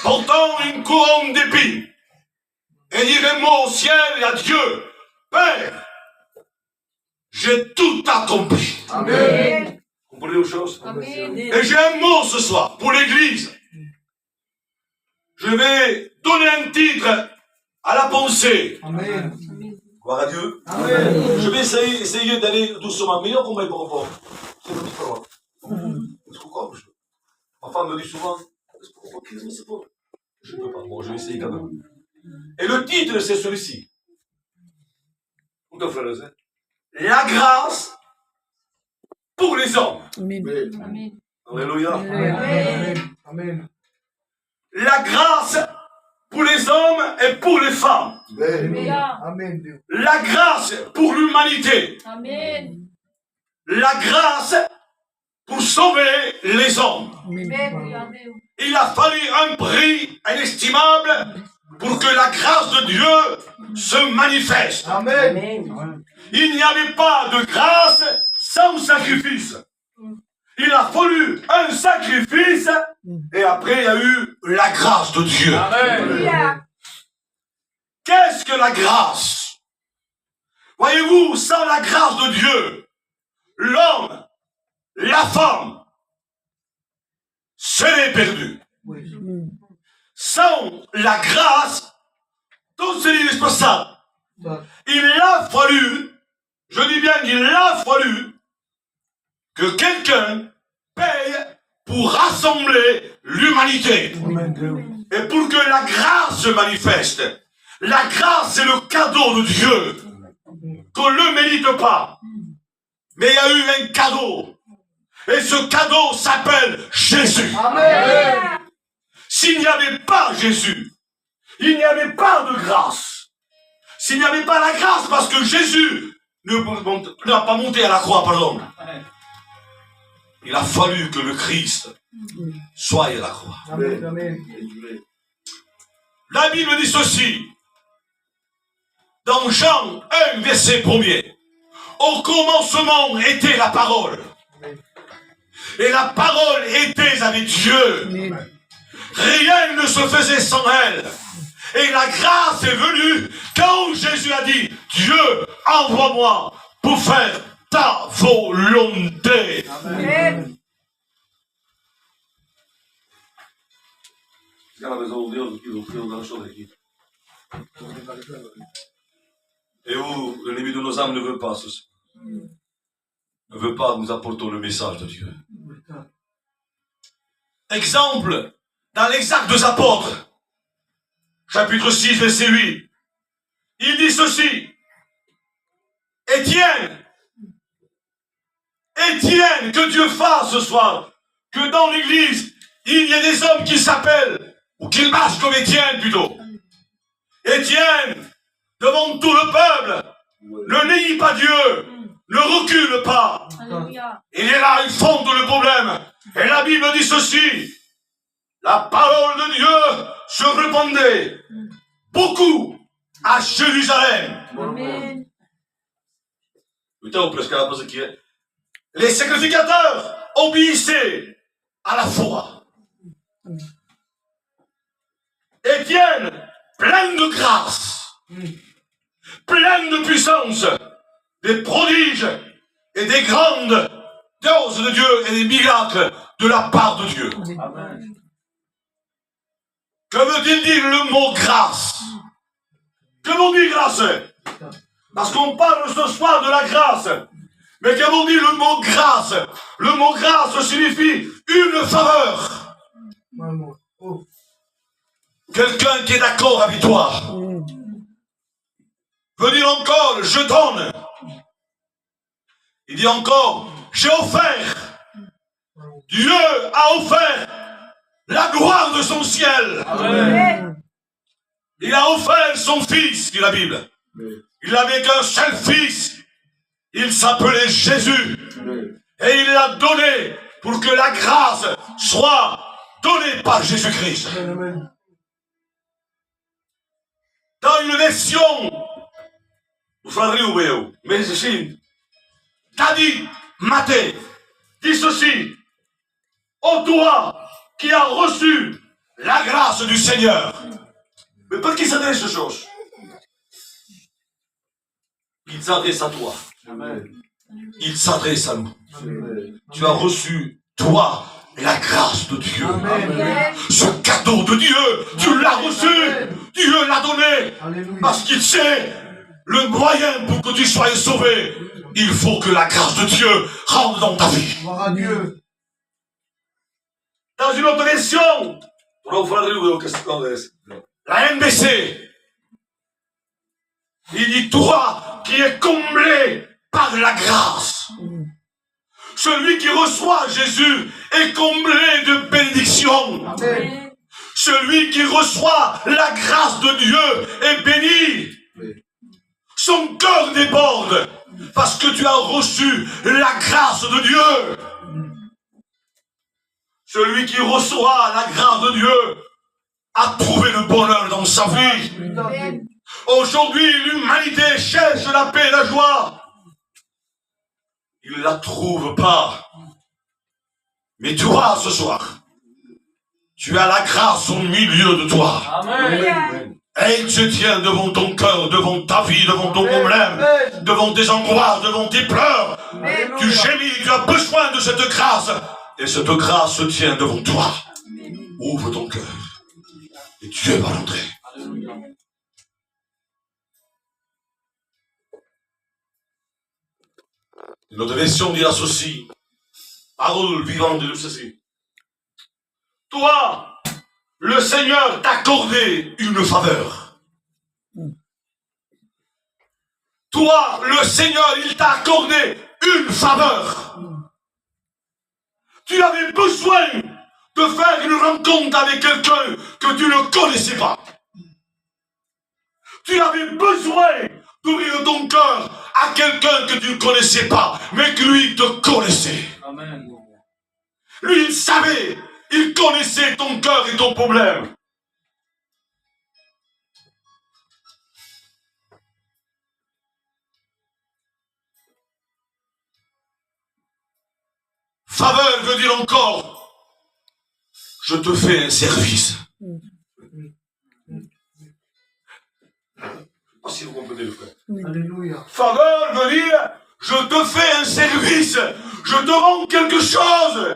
portant une couronne d'épines, et dire un mot au ciel et à Dieu, Père, j'ai tout accompli. Amen. Vous comprenez les choses? Amen. Et j'ai un mot ce soir pour l'Église. Je vais donner un titre à la pensée. Amen. Gloire à Dieu. Amen. Je vais essayer d'aller doucement. Mais non, comment il peut répondre? C'est pas différent. Ma femme me dit souvent, je ne peux pas. Bon, je vais essayer quand même. Et le titre, c'est celui-ci. La grâce pour les hommes. Amen. Alléluia. Amen. Amen. La grâce pour les hommes et pour les femmes. Amen. La grâce pour l'humanité. Amen. La grâce pour sauver les hommes. Amen. Il a fallu un prix inestimable pour que la grâce de Dieu se manifeste. Amen. Il n'y avait pas de grâce sans sacrifice. Il a fallu un sacrifice et après il y a eu la grâce de Dieu. Amen. Qu'est-ce que la grâce? Voyez-vous, sans la grâce de Dieu, l'homme, la femme, serait perdu. Sans la grâce, tout serait indispensable. Il a fallu, je dis bien qu'il a fallu, que quelqu'un paye pour rassembler l'humanité. Et pour que la grâce se manifeste. La grâce, c'est le cadeau de Dieu. Qu'on ne le mérite pas. Mais il y a eu un cadeau. Et ce cadeau s'appelle Jésus. Amen. S'il n'y avait pas Jésus, il n'y avait pas de grâce. S'il n'y avait pas la grâce, parce que Jésus n'a pas monté à la croix, pardon. Il a fallu que le Christ soit à la croix. Amen. La Bible dit ceci, dans Jean 1, verset 1er. Au commencement était la parole. Et la parole était avec Dieu. Rien ne se faisait sans elle. Et la grâce est venue quand Jésus a dit, Dieu, envoie-moi pour faire ta volonté. Amen. Et où l'ennemi de nos âmes ne veut pas ceci. Ne veut pas que nous apportons le message de Dieu. Exemple, dans les Actes des Apôtres, chapitre 6, verset 8, il dit ceci, Étienne, que Dieu fasse ce soir, que dans l'église, il y ait des hommes qui s'appellent, ou qui marchent comme Étienne plutôt. Étienne, devant tout le peuple, ne nie pas Dieu, ne recule pas. Alléluia. Il est là, il fonde le problème. Et la Bible dit ceci, la parole de Dieu se répandait beaucoup à Jérusalem. Amen. Les sacrificateurs obéissaient à la foi. Étienne, plein de grâce, plein de puissance, des prodiges et des grandes doses de Dieu et des miracles de la part de Dieu. Amen. Que veut-il dire le mot grâce? Que veut dire grâce? Parce qu'on parle ce soir de la grâce. Mais que veut dire le mot grâce? Le mot grâce signifie une faveur. Quelqu'un qui est d'accord avec toi. Veut dire encore, je donne. Il dit encore, j'ai offert. Dieu a offert la gloire de son ciel. Amen. Il a offert son fils, dit la Bible. Il n'avait qu'un seul fils. Il s'appelait Jésus. Et il l'a donné pour que la grâce soit donnée par Jésus-Christ. Dans une version, mais ici, Tadi Maté dit ceci, ô toi qui as reçu la grâce grâce du Seigneur. Mais pour qui s'adresse aux choses? Il s'adresse à toi. Amen. Il s'adresse à nous. Amen. Tu as reçu, toi, la grâce de Dieu. Amen. Ce cadeau de Dieu, tu l'as reçu. Dieu l'a donné. Alléluia. Parce qu'il sait le moyen pour que tu sois sauvé. Il faut que la grâce de Dieu rentre dans ta vie. Gloire à Dieu. Dans une autre version, la NBC, il dit toi qui es comblé par la grâce. Celui qui reçoit Jésus est comblé de bénédictions. Amen. Celui qui reçoit la grâce de Dieu est béni. Son cœur déborde parce que tu as reçu la grâce de Dieu. Celui qui reçoit la grâce de Dieu a trouvé le bonheur dans sa vie. Amen. Aujourd'hui, l'humanité cherche la paix et la joie. Il ne la trouve pas. Mais toi, ce soir, tu as la grâce au milieu de toi. Amen. Elle se tient devant ton cœur, devant ta vie, devant ton problème, Amen. devant tes angoisses, devant tes pleurs. Amen. Tu gémis, tu as besoin de cette grâce. Et cette grâce se tient devant toi. Ouvre ton cœur. Et Dieu va l'entrer. Notre version dira ceci. Parole vivante de ceci. Toi, le Seigneur t'a accordé une faveur. Toi, le Seigneur, il t'a accordé une faveur. Tu avais besoin de faire une rencontre avec quelqu'un que tu ne connaissais pas. Tu avais besoin d'ouvrir ton cœur à quelqu'un que tu ne connaissais pas, mais que lui te connaissait. Amen. Lui, il savait, il connaissait ton cœur et ton problème. Faveur veut dire encore, je te fais un service. Je ne sais pas si vous comprenez le frère. Alléluia. Faveur veut dire, je te fais un service, je te rends quelque chose.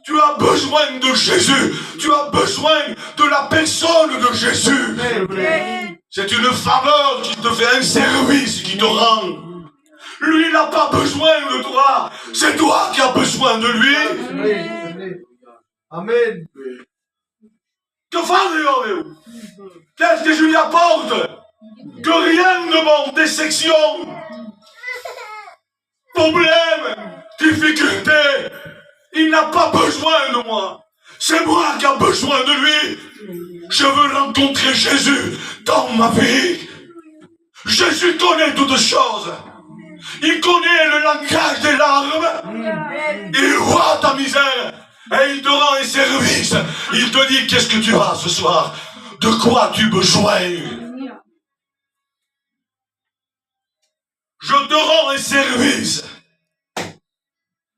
Tu as besoin de Jésus, tu as besoin de la personne de Jésus. Amen. C'est une faveur qui te fait un service, qui te rend. Lui, il n'a pas besoin de toi, c'est toi qui as besoin de lui. Amen. Amen. Que faisons-nous? Qu'est-ce que je lui apporte? Que rien de bon, des sections, problèmes, difficultés. Il n'a pas besoin de moi. C'est moi qui ai besoin de lui. Je veux rencontrer Jésus dans ma vie. Jésus connaît toutes choses. Il connaît le langage des larmes. Il voit ta misère et il te rend un service. Il te dit qu'est-ce que tu as ce soir? De quoi tu as besoin? Je te rends un service.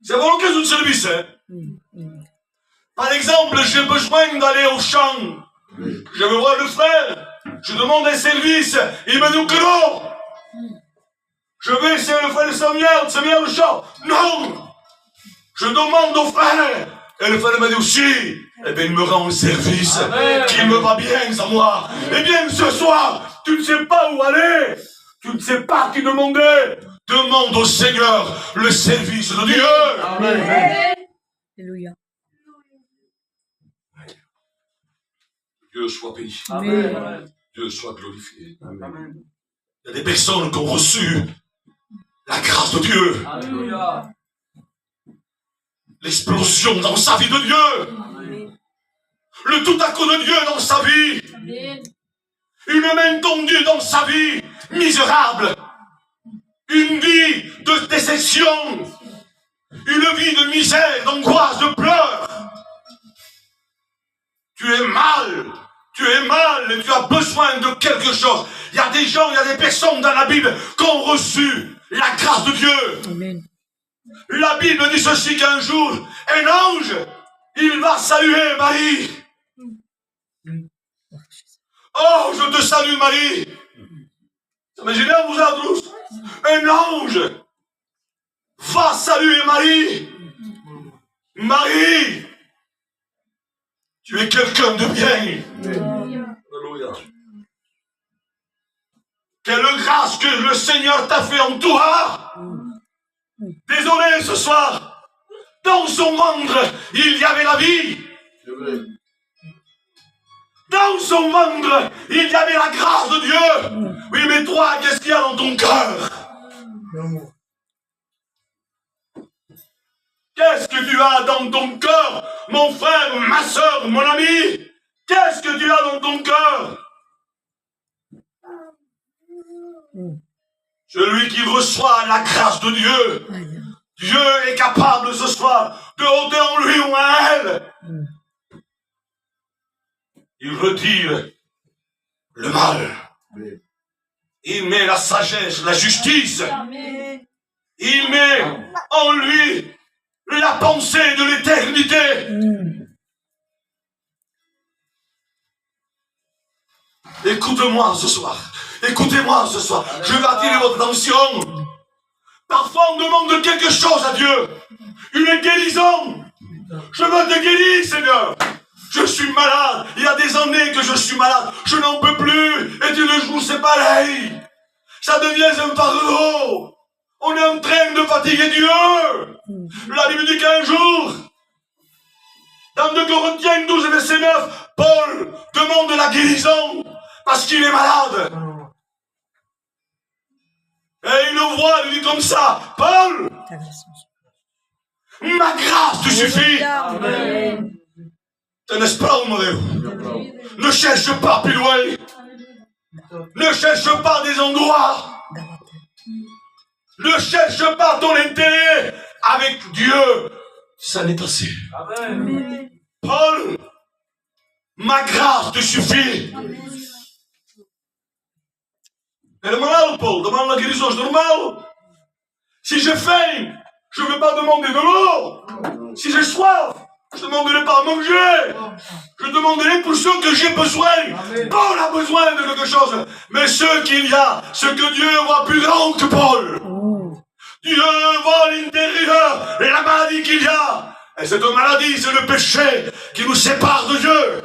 C'est vraiment qu'est-ce que service, hein? Par exemple, j'ai besoin d'aller au champ. Je veux voir le frère. Je demande un service. Il me dit que non. Je vais essayer le frère de Samuel le champ. Non. Je demande au frère. Et le frère me dit aussi. Eh bien, il me rend un service. Amen. Qui me va bien à moi. Eh bien, ce soir, tu ne sais pas où aller. Tu ne sais pas qui demander. Demande au Seigneur le service de Dieu. Amen. Alléluia. Dieu soit béni. Amen. Dieu soit glorifié. Amen. Il y a des personnes qui ont reçu la grâce de Dieu. Alléluia. L'explosion dans sa vie de Dieu. Amen. Le tout à coup de Dieu dans sa vie. Amen. Une main tendue dans sa vie. Misérable. Une vie de déception. Une vie de misère, d'angoisse, de pleurs. Tu es mal. Tu es mal et tu as besoin de quelque chose. Il y a des gens, il y a des personnes dans la Bible qui ont reçu la grâce de Dieu. Amen. La Bible dit ceci qu'un jour, un ange, il va saluer Marie. Oh, je te salue, Marie. Imaginez vous tous, un ange va saluer Marie. Marie, tu es quelqu'un de bien. Alléluia. Quelle grâce que le Seigneur t'a fait en toi. Désolé ce soir, dans son ventre, il y avait la vie. Dans son ventre, il y avait la grâce de Dieu. Oui, mais toi, qu'est-ce qu'il y a dans ton cœur? Qu'est-ce que tu as dans ton cœur, mon frère, ma soeur, mon ami? Qu'est-ce que tu as dans ton cœur? Celui qui reçoit la grâce de Dieu, Dieu est capable ce soir de ôter en lui ou en elle. Il retire le mal. Il met la sagesse, la justice. Il met en lui la pensée de l'éternité. Écoute-moi ce soir. Écoutez-moi ce soir. Je vais attirer votre attention. Parfois on demande quelque chose à Dieu. Une guérison. Je veux te guérir, Seigneur. Je suis malade. Il y a des années que je suis malade. Je n'en peux plus. Et tu le joues, c'est pareil. Ça devient un fardeau. On est en train de fatiguer Dieu. La Bible dit qu'un jour, dans 2 Corinthiens 12, verset 9, Paul demande la guérison parce qu'il est malade. Et il le voit, il dit comme ça, Paul, ma grâce te suffit. Amen. N'est-ce pas, mon Dieu? Ne cherche pas plus loin. Ne cherche pas des endroits. Ne cherche pas ton intérêt. Avec Dieu, ça n'est assez. Amen. Paul, ma grâce te suffit. Elle est malade, Paul. Demande la guérison, c'est normal. Si j'ai faim, je ne vais pas demander de l'eau. Si j'ai soif, je ne demanderai pas à manger. Je demanderai pour ce que j'ai besoin. Amen. Paul a besoin de quelque chose. Mais ce qu'il y a, ce que Dieu voit plus grand que Paul. Dieu voit l'intérieur et la maladie qu'il y a. Et cette maladie, c'est le péché qui nous sépare de Dieu.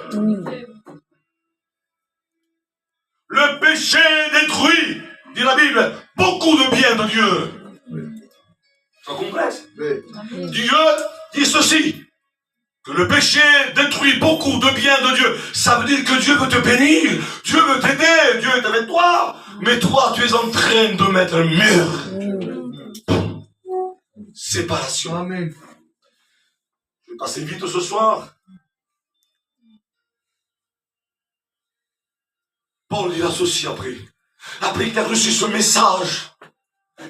Le péché détruit, dit la Bible, beaucoup de bien de Dieu. C'est complexe. Dieu dit ceci, que le péché détruit beaucoup de bien de Dieu. Ça veut dire que Dieu veut te bénir, Dieu veut t'aider, Dieu est avec toi, mais toi, tu es en train de mettre un mur. Séparation. Amen. Je vais passer vite ce soir. Paul, il a ceci après. Après qu'il a reçu ce message,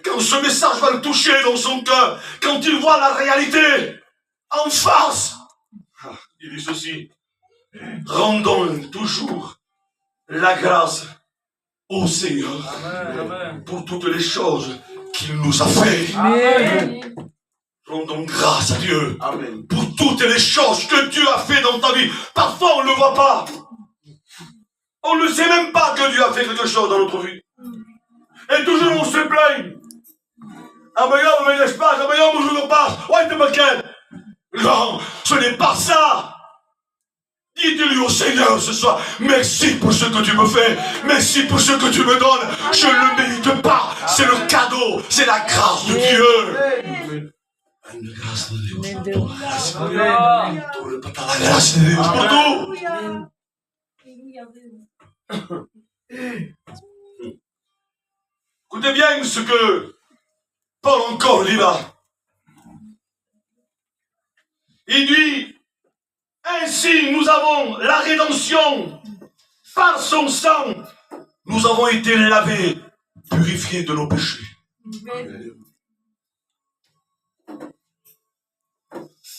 quand ce message va le toucher dans son cœur, quand il voit la réalité en face, il dit ceci. Rendons toujours la grâce au Seigneur Amen. pour toutes les choses qu'il nous a fait. Amen. Rendons grâce à Dieu Amen. pour toutes les choses que Dieu a fait dans ta vie. Parfois, on ne le voit pas. On ne sait même pas que Dieu a fait quelque chose dans notre vie. Et toujours on se plaint. Ah ben on me laisse pas, ah ben on me joue pas. Ouais, t'es malquin. Non, ce n'est pas ça. Dites-lui au Seigneur ce soir, merci pour ce que tu me fais, merci pour ce que tu me donnes. Je ne le mérite pas. C'est le cadeau, c'est la grâce de Dieu. Une grâce de Dieu. Pour la grâce de Dieu. Amen. Pour la grâce de Dieu. Pour tout. Écoutez bien ce que Paul encore dit là. Il dit, ainsi nous avons la rédemption par son sang. Nous avons été lavés, purifiés de nos péchés.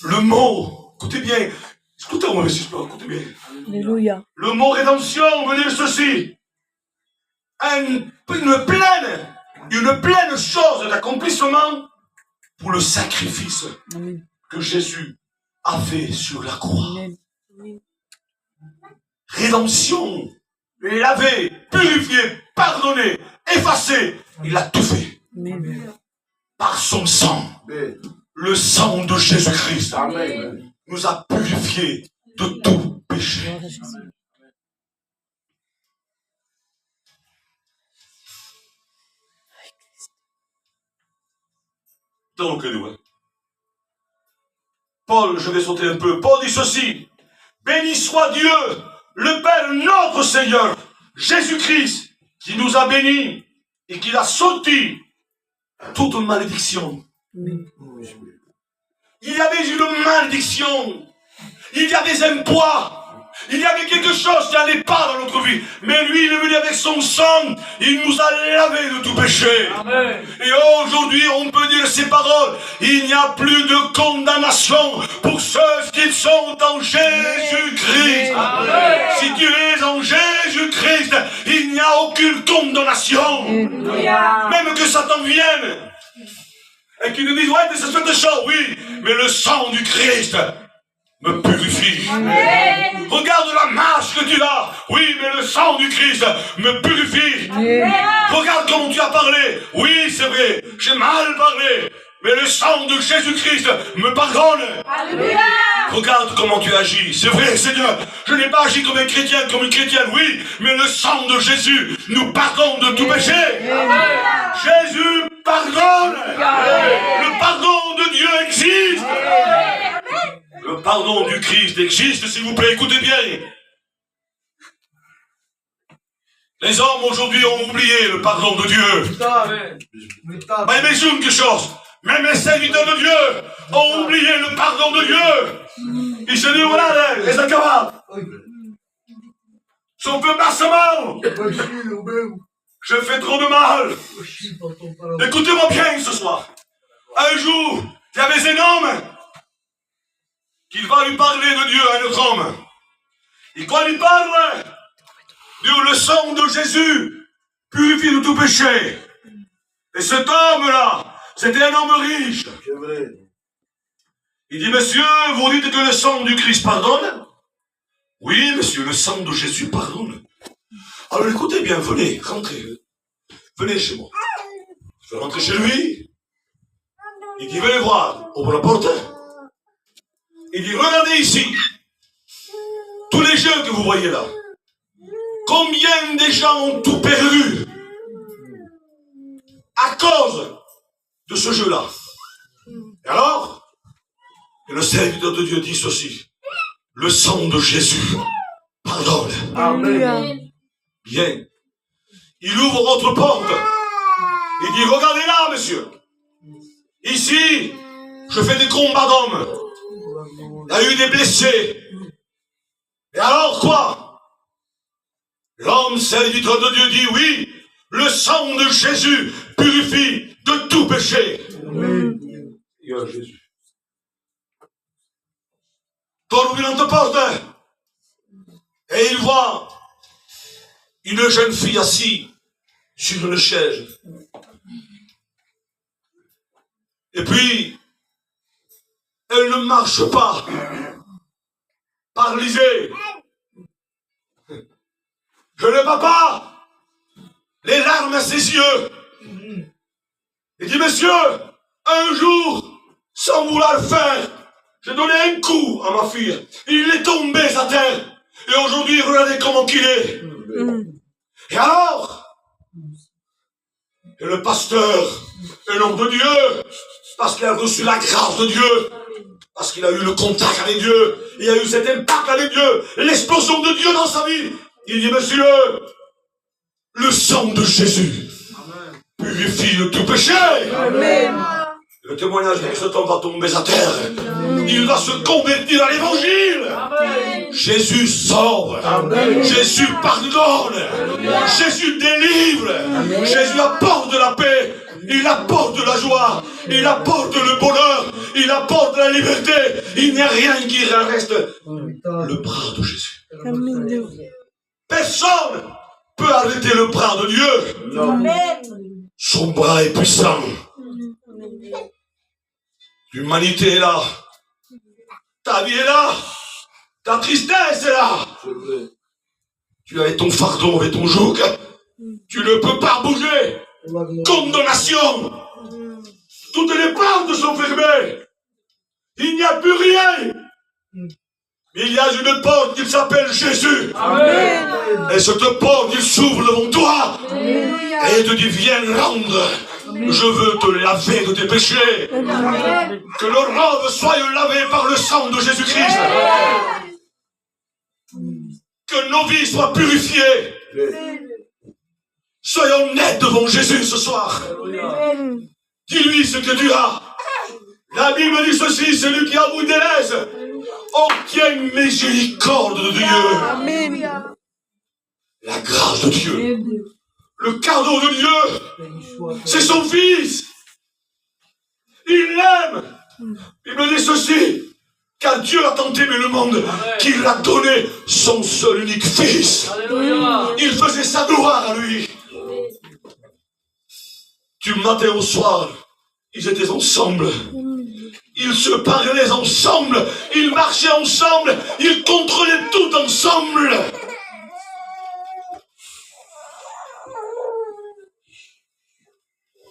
Le mot, écoutez bien, écoutez-moi, si je peux, écoutez bien. Alléluia. Le mot rédemption veut dire ceci. Une pleine chose d'accomplissement pour le sacrifice que Jésus a fait sur la croix. rédemption, lavé, purifié, pardonné, effacé. Il a tout fait. Par son sang. Le sang de Jésus-Christ nous a purifiés de tout péché. Donc, Paul, je vais sauter un peu. Paul dit ceci. Béni soit Dieu, le Père notre Seigneur, Jésus-Christ, qui nous a bénis et qui a sorti toute malédiction. Il y avait une malédiction. Il y avait des empois. Il y avait quelque chose qui n'allait pas dans notre vie. Mais lui, il est venu avec son sang. Il nous a lavé de tout péché. Amen. Et aujourd'hui, on peut dire ces paroles. Il n'y a plus de condamnation pour ceux qui sont en Jésus-Christ. Si tu es en Jésus-Christ, il n'y a aucune condamnation. Même que Satan vienne et qu'il nous dise, ouais, c'est cette chose, oui, mais le sang du Christ me purifie. Amen. Regarde la marche que tu as. Oui, mais le sang du Christ me purifie. Amen. Regarde comment tu as parlé. Oui, c'est vrai, j'ai mal parlé. Mais le sang de Jésus-Christ me pardonne. Alléluia. Regarde comment tu agis. C'est vrai, Seigneur, je n'ai pas agi comme un chrétien, comme une chrétienne, oui, mais le sang de Jésus nous pardonne de tout péché. Amen. Jésus pardonne. Le pardon de Dieu existe. Le pardon du Christ existe, s'il vous plaît, écoutez bien. Les hommes aujourd'hui ont oublié le pardon de Dieu. Amen. Mais imagine quelque chose. Même les serviteurs de Dieu ont oublié le pardon de Dieu. Ils se disent, voilà, les accavards. Si on peut passer mal. Je fais trop de mal. Écoutez-moi bien ce soir. Un jour, il y avait un homme qui va lui parler de Dieu à un autre homme. Et quand il parle, Dieu, le sang de Jésus purifie de tout péché. Et cet homme-là, c'était un homme riche. Il dit, monsieur, vous dites que le sang du Christ pardonne? Oui, monsieur, le sang de Jésus pardonne. Alors écoutez bien, venez, rentrez. Venez chez moi. Je vais rentrer chez lui. Il dit, venez voir, ouvre la porte. Il dit, regardez ici, tous les jeux que vous voyez là, combien de gens ont tout perdu à cause de ce jeu-là. Et alors, le serviteur de Dieu dit ceci, le sang de Jésus pardonne. Amen. Bien. Il ouvre votre porte. Il dit, regardez là, monsieur. Ici, je fais des combats d'hommes. Il y a eu des blessés. Et alors quoi? L'homme serviteur de Dieu dit, oui, le sang de Jésus purifie de tout péché. Il y a Jésus. Paul ouvre notre porte. Et il voit une jeune fille assise sur une chaise. Et puis, elle ne marche pas, paralysée. Je ne vois pas, les larmes à ses yeux. Il dit, monsieur, un jour, sans vouloir le faire, j'ai donné un coup à ma fille. Il est tombé à terre. Et aujourd'hui, regardez comment qu'il est. Et alors, et le pasteur, un homme de Dieu, parce qu'il a reçu la grâce de Dieu, parce qu'il a eu le contact avec Dieu, il a eu cet impact avec Dieu, l'explosion de Dieu dans sa vie. Il dit, monsieur, le sang de Jésus purifie de tout péché. Amen. Le témoignage de cet homme va tomber à terre. Il va se convertir à l'évangile. Amen. Jésus sauve. Amen. Jésus pardonne. Jésus délivre. Jésus apporte de la paix. Il apporte de la joie. Il apporte le bonheur. Il apporte la liberté. Il n'y a rien qui reste. Le bras de Jésus. Personne peut arrêter le bras de Dieu. Amen. Son bras est puissant. L'humanité est là. Ta vie est là. Ta tristesse est là. Tu as ton fardeau et ton joug. Tu ne peux pas bouger. Condamnation. Toutes les portes sont fermées. Il n'y a plus rien. Il y a une porte qui s'appelle Jésus. Amen. Et cette porte, il s'ouvre devant toi. Alléluia. Et il te dit, viens rendre. Je veux te laver de tes péchés. Amen. Que nos robes soient lavées par le sang de Jésus-Christ. Que nos vies soient purifiées. Soyons nets devant Jésus ce soir. Dis-lui ce que tu as. La Bible dit ceci, celui qui a vous délaisse, obtient miséricorde de Dieu. Amen. La grâce de Dieu. Le cadeau de Dieu. C'est son Fils. Il l'aime. Il me dit ceci. Car Dieu a tant aimé le monde qu'il a donné son seul unique Fils. Alléluia. Il faisait sa gloire à lui. Du matin au soir, ils étaient ensemble. Ils se parlaient ensemble. Ils marchaient ensemble. Ils contrôlaient tout ensemble.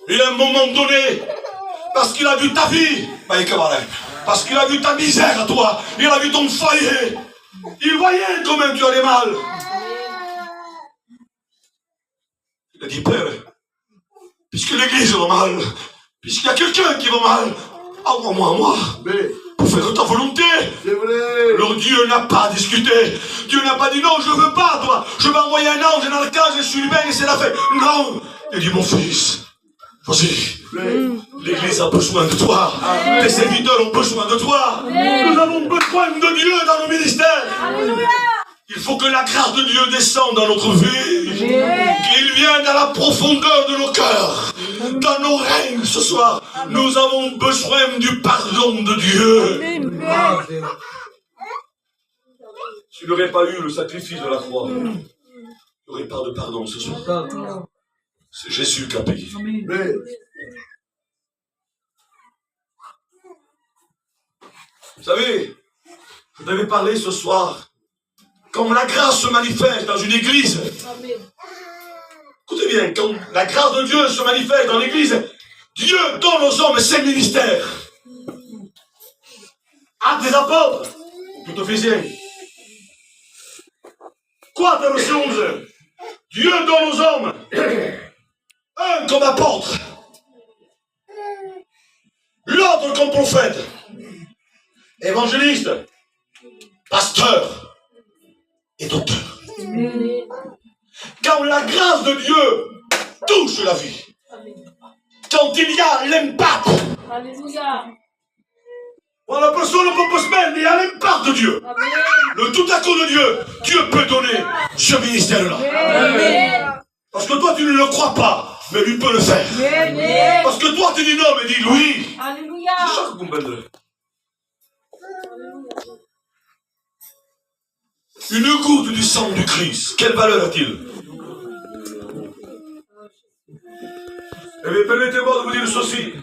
Et à un moment donné, parce qu'il a vu ta vie, parce qu'il a vu ta misère à toi, il a vu ton foyer, il voyait comment tu allais mal. Il a dit, Père, puisque l'église va mal, puisqu'il y a quelqu'un qui va mal, envoie-moi à moi, pour faire ta volonté. Alors Dieu n'a pas discuté. Dieu n'a pas dit, non, je ne veux pas, toi. Je vais envoyer un ange, un archange, je suis humain et c'est la fête. Non. Il dit, mon fils, vas-y. L'église a besoin de toi. Tes serviteurs ont besoin de toi. Nous avons besoin de Dieu dans nos ministères. Alléluia. Il faut que la grâce de Dieu descende dans notre vie. Qu'il vienne à la profondeur de nos cœurs. Dans nos règnes ce soir. Nous avons besoin du pardon de Dieu. Si tu n'aurais pas eu le sacrifice de la croix, tu n'aurais pas de pardon ce soir. C'est Jésus qui a payé. Vous savez, je devais parler ce soir. Quand la grâce se manifeste dans une église, écoutez bien, quand la grâce de Dieu se manifeste dans l'église, Dieu donne aux hommes ses ministères. Actes des apôtres, tout officiel. Quoi, verset 11? Dieu donne aux hommes un comme apôtre, l'autre comme prophète, évangéliste, pasteur et docteur. Quand la grâce de Dieu touche la vie, quand il y a l'impact, Alléluia. la personne ne peut pas se mettre, mais il y a l'impact de Dieu. Le tout à coup de Dieu, Dieu peut donner ce ministère-là. Amen. Parce que toi, tu ne le crois pas, mais lui peut le faire. Amen. Parce que toi, tu dis non, mais dis oui. Alléluia. C'est ça que vous comprenez. Une goutte du sang du Christ, quelle valeur a-t-il? Eh bien, permettez-moi de vous dire ceci.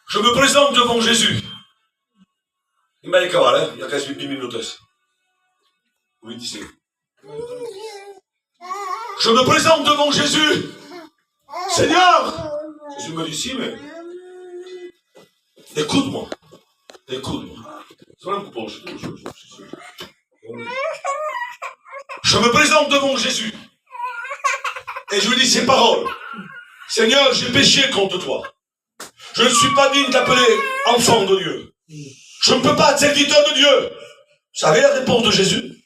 Je me présente devant Jésus. Il m'a dit il y a 15 minutes. Oui, ici. Je me présente devant Jésus. Seigneur, Jésus me dit si, mais écoute-moi. Écoute-moi. Je me présente devant Jésus. Et je lui dis ces paroles. Seigneur, j'ai péché contre toi. Je ne suis pas digne d'appeler enfant de Dieu. Je ne peux pas être serviteur de Dieu. Vous savez la réponse de Jésus?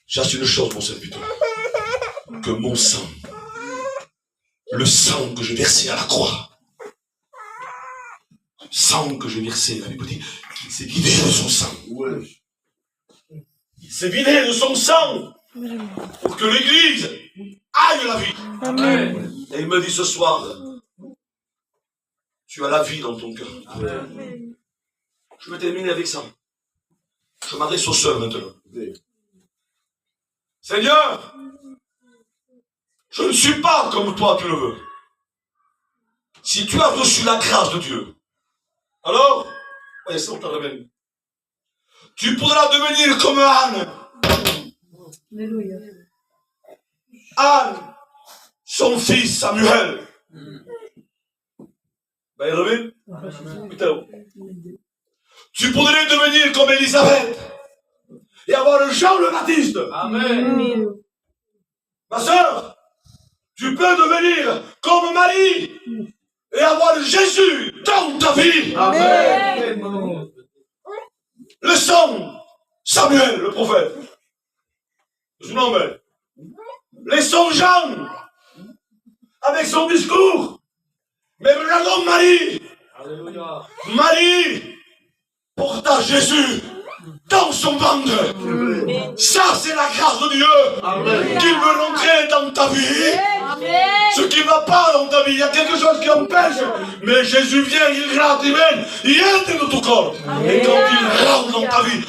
J'ai une chose, mon serviteur. Que mon sang, le sang que je versais à la croix, le sang que je versais, la Bible dit qu'il s'est vidé de son sang. Il s'est vidé de son sang pour que l'Église aille la vie. Amen. Et il me dit ce soir, tu as la vie dans ton cœur. Je vais terminer avec ça. Je m'adresse aux sœurs maintenant. Seigneur, je ne suis pas comme toi tu le veux. Si tu as reçu la grâce de Dieu, alors, voyez ça, on t'en ramène. Tu pourras devenir comme Anne. Alléluia. Anne, son fils Samuel. Ben, Robin? Putain. Tu pourrais devenir comme Élisabeth et avoir Jean le Baptiste. Amen. Ma soeur, tu peux devenir comme Marie et avoir Jésus dans ta vie. Amen. Le sang, Samuel, le prophète. Je n'en mets. Laissons Jean avec son discours. Mais regardons Marie. Alléluia. Marie porta Jésus dans son ventre. Ça, c'est la grâce de Dieu qu'il veut rentrer dans ta vie. Ce qui ne va pas dans ta vie, il y a quelque chose qui empêche. Mais Jésus vient, il rentre, il vient, il entre dans ton corps. Et quand il rentre dans ta vie,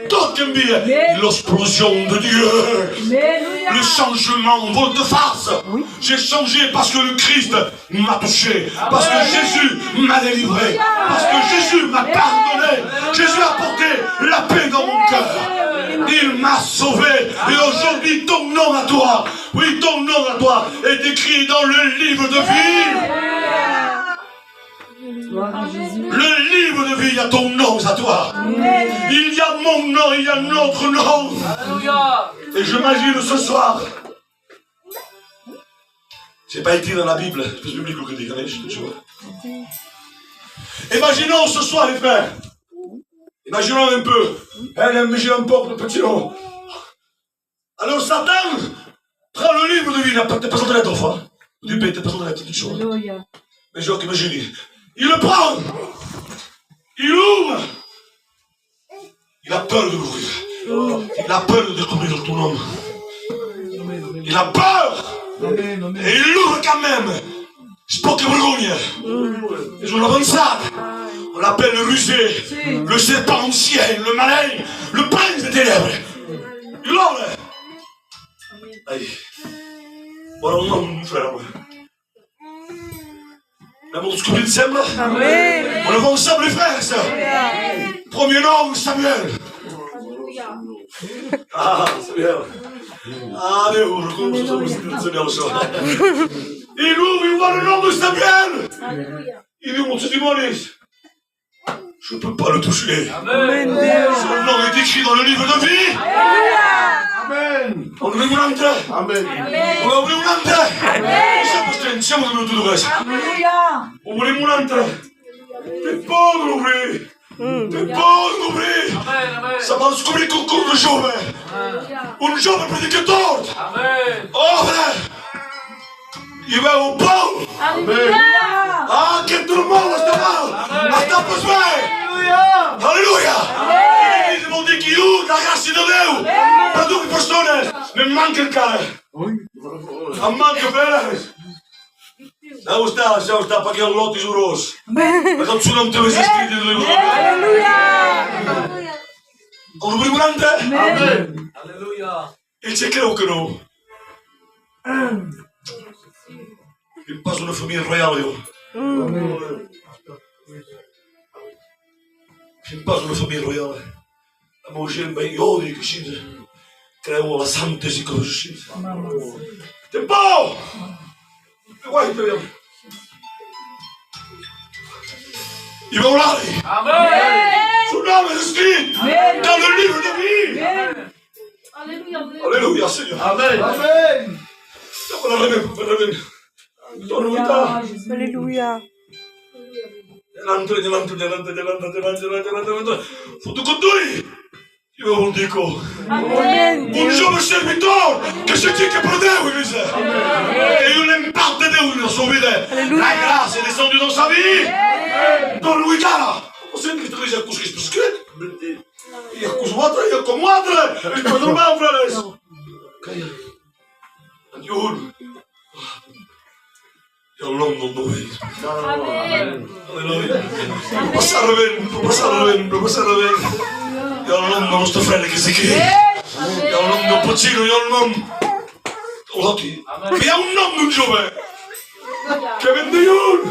toute une vie, l'explosion de Dieu, le changement de face. J'ai changé parce que le Christ m'a touché, parce que Jésus m'a délivré, parce que Jésus m'a pardonné. Jésus a apporté la paix dans mon cœur. Il m'a sauvé. Et aujourd'hui, ton nom à toi, oui, ton nom à toi est écrit dans le livre de vie. Le livre de vie, il y a ton nom à toi. Il y a mon nom, il y a notre nom. Alléluia. Et j'imagine ce soir, c'est pas écrit dans la Bible, c'est biblique que dit, tu vois. Imaginons ce soir, les frères. Imaginons un peu. Imaginons un peu le petit nom. Alors Satan prend le livre de vie, il n'a pas besoin de lettres, fois. Du bête, pas besoin de lettres, toute chose. Mais je imagine. Il le prend. Il ouvre. Il a peur de l'ouvrir. Il a peur de découvrir ton nom. Il a peur. Et il l'ouvre quand même. C'est pas que vergogna. Et on l'avançade. On l'appelle le rusé, le serpent ancien, le malin, le prince des ténèbres. Il l'ouvre. Allez. Voilà mon nom, mon frère. L'amour de ce que Dieu sème. On le voit ensemble, les frères et sœurs. Premier nom, Samuel. Ah, Samuel. Ah, mais où je comprends Samuel le soir. Il ouvre, il voit le nom de Samuel. Il dit, mon Dieu, je ne peux pas le toucher. Amen. Son nom est écrit dans le livre de vie. Amen. On ouvre un entrée. Amen. On ouvre un entrée. Siamo venuti da questo. On voulait mon entrée. T'es pas de l'ouvrir. T'es pas de l'ouvrir. Amen. Ça va se couvrir comme le giovane. Un giovane prédicateur. Amen. Oh, frère. Il va au pont. Ah, che tout le monde sta mal. Sta per sbagliare. Alleluia. L'église m'ont dit qu'il ouvre la grâce de Dieu. Per tutte le persone. Mi manca il cane. A manca per. Siamo sta pagando lotti su rosso. Ma non ci non deve essere scritto nel libro. On ouvre un entrée. Amen. Alléluia. Il c'è credo che no. Il passe una famiglia royale. Il passe una famiglia royale. La moglie è io che scende. Creo la santa si conosce. Tempo! Guarda, il va urlare. Amen. Sul nome è scritto dans le livre de vie. Alléluia, Seigneur. Amen. Amen. Alléluia. Foto con lui. Io non dico. Amen. Un giovane servitore che si dice per Dio, Elise. E io ne parte Dio nella sua vita. La grazia è descendue dans sa vie. Dans lui, cara. Ho sempre visto che c'è così scritto. Io con madre, io con madre. E poi non va, fratello. Dio. Io non dove. Alleluia. Non passare bene. Io non nostro fratello che si chiede. Io non do Pacino, io non. Loti. Vi ha un nome un giovane. Che vende io.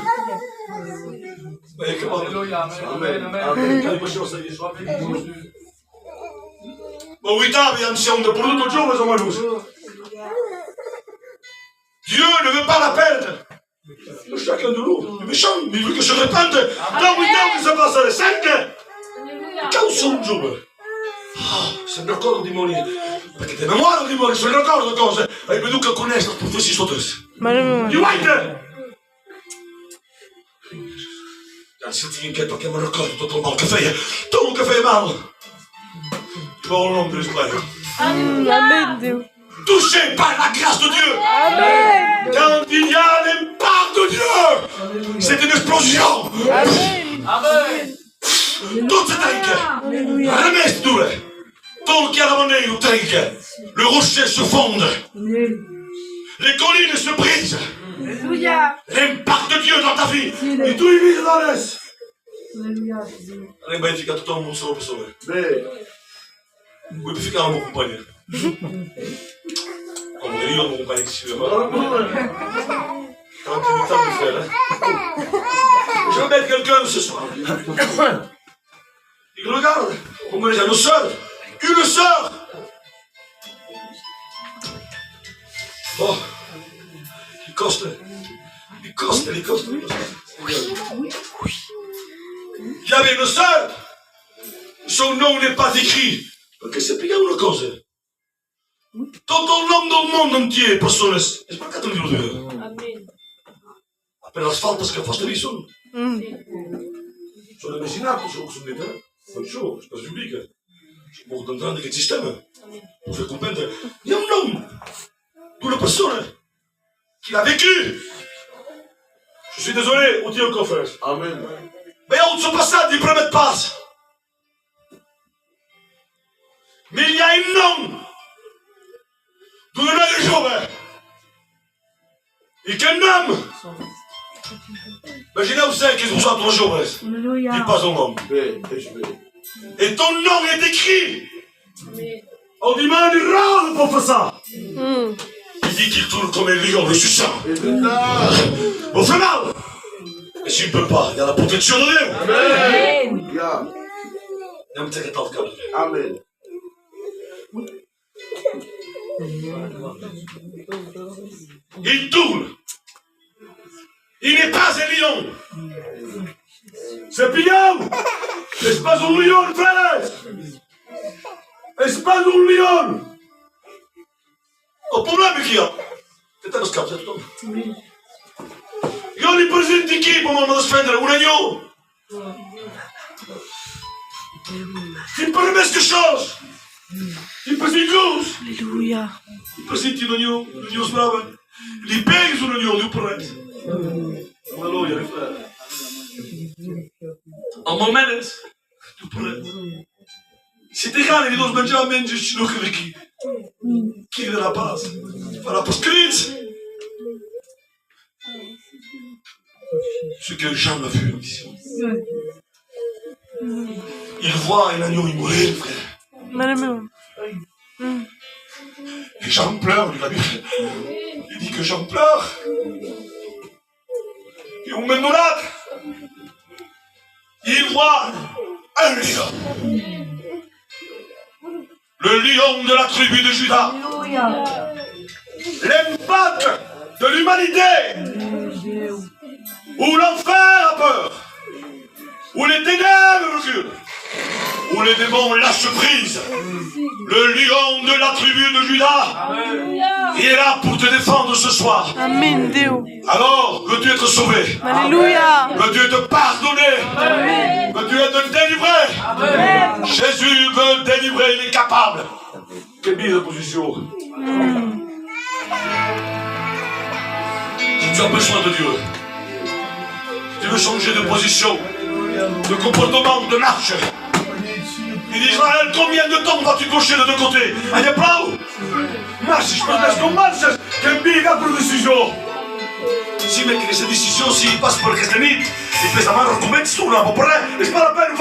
Alléluia. Amen. Amen. Che possiamo stare? Sois béni, Jésus. Au 8 ans, il siamo de prodotto giovane, siamo luz. Dieu ne veut pas la perdre. Chacun de nous, il est méchant, il veut que je répande. Dans 8 ans, che se passa le 5. Che sono giovane. Se mi ricordo di morire. Perché te memoria di morire, se mi ricordo cose. E vedo che conosco la profezia sto te. You white! Senti inquiet perché mi ricordo tutto il male che fai. Tutto che fai male. Tu vas au nom de l'Esprit. Amen, Dieu. Touché par la grâce de Dieu. Amen. Quand il y a l'impact de Dieu, c'est une explosion. Amen. Amen. Tout se trinque. Remets tout. Tout qui a la monnaie nous trinque. Le rocher se fonde. Les collines se brisent. Alléluia. L'impact de Dieu dans ta vie. Et tu y vis dans l'est. Alléluia, Jésus. Allez, ben, fica tutto il mondo solo per solo. Amen. Vuoi ficcare la mia compagnia? Come io la mia compagnia che ci vede. Tranquillità mi frère. Je vais mettre quelqu'un ce soir. Il regarde. Comment les gens, nos sœurs. Une sœur. Oh. Il coste. Il coste. Il y avait une sœur. Son nom n'est pas écrit. Perché sappiamo una cosa. Tutto il nome del mondo entier, persone. È spaccato il Dio. Amen. Appena l'asfalto scappaste lì sono. Sono immaginato, sono dit, hein. C'est une chose, c'est pas public. Je suis d'entendre che sistema. Pour faire comprendre. Il y a un homme d'une personne qui l'a vécu. Je suis désolé, on dit encore frère. Amen. Mais on ne se passe pas, il ne promet pas. Mais il y a un homme d'une âge jeune. Et qu'un homme. Imaginez où c'est qu'ils sont trois jours. Alléluia. Dis pas son nom. Et ton nom est écrit. On dit, mais il râle pour faire ça. Il dit qu'il tourne comme un lion, le suçant. On fait mal. Et s'il ne peut pas, il y a la protection de Dieu. Amen. Yeah. Il y a un petit temps de calme. Amen. Il tourne. Il n'est pas un lion. C'est bien. C'est pas un lion, frère. C'est pas un lion. Le problème qu'il y a, c'est un scap, c'est tout. Io li presenti chi per non spendere un agneau? Ti permets quelque chose? Ti presenti Deus? Alléluia. Ti presenti un agneau sprava? Li peghi un agneau, li prendi. Alleluia, frère. Un moment, tu prendi. Se ti cani di non mangiare, mangi il che chi? Chi della paz? Farà per scritto. Ce que Jean a vu en vision. Il voit un agneau immolé, frère. Et Jean pleure, il dit que Jean pleure. Et on me malade. Il voit un lion. Le lion de la tribu de Juda. Alléluia. L'impact de l'humanité. Où l'enfer a peur, où les ténèbres reculent, où les démons lâchent prise, le lion de la tribu de Juda, il est là pour te défendre ce soir. Amen, Dieu. Alors, veux-tu être sauvé? Alléluia. Veux-tu te pardonner? Amen. Veux-tu être délivré? Amen. Jésus veut délivrer, il est capable. Quelle mise en position. Si tu as besoin de Dieu, tu veux changer de position, de comportement, de marche. Il dit Israël, combien de temps vas-tu gaucher de deux côtés? Allez, bravo! Marche, je peux dire qu'on marche, qu'un big a pour décision. Si, mais questa décision, s'il passe pour le castanit, il fait sa main, recommence tout, là, à peu près, et c'est pas la peine.